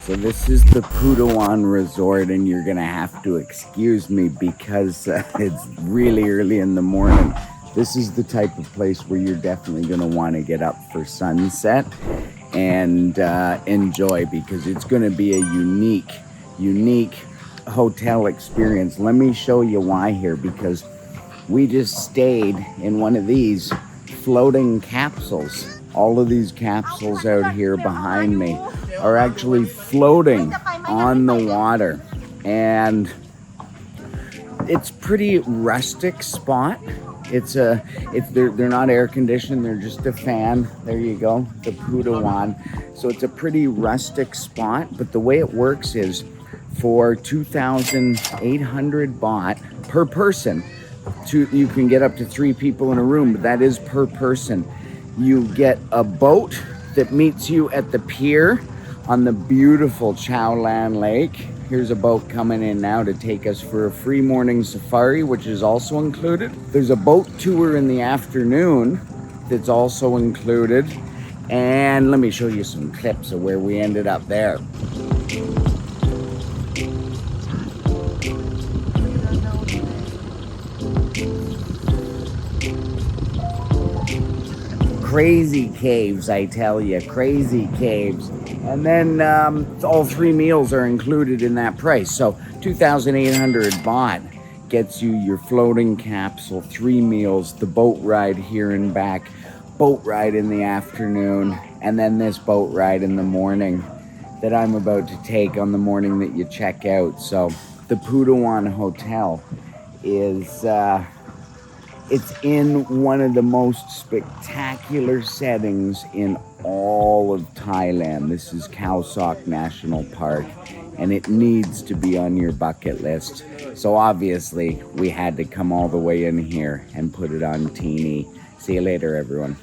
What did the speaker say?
So this is the Putawan Resort, and you're gonna have to excuse me because it's really early in the morning. This is the type of place where you're definitely gonna want to get up for sunset and enjoy, because it's gonna be a unique hotel experience. Let me show you why here, because we just stayed in one of these floating capsules. All of these capsules out here behind me are actually floating on the water, and it's pretty rustic spot. They're not air conditioned, they're just a fan. There you go, the Putawan. So it's a pretty rustic spot, but the way it works is for 2,800 baht per person, you can get up to 3 people in a room, but that is per person. You get a boat that meets you at the pier on the beautiful Khao Sok Lake. Here's a boat coming in now to take us for a free morning safari, which is also included. There's a boat tour in the afternoon that's also included. And let me show you some clips of where we ended up there. Crazy caves, I tell you, crazy caves. And then all 3 meals are included in that price. So 2,800 baht gets you your floating capsule, 3 meals, the boat ride here and back, boat ride in the afternoon, and then this boat ride in the morning that I'm about to take on the morning that you check out. So the Putawan Hotel is it's in one of the most spectacular settings in all of Thailand. This is Khao Sok National Park, and it needs to be on your bucket list. So obviously, we had to come all the way in here and put it on Teenee. See you later, everyone.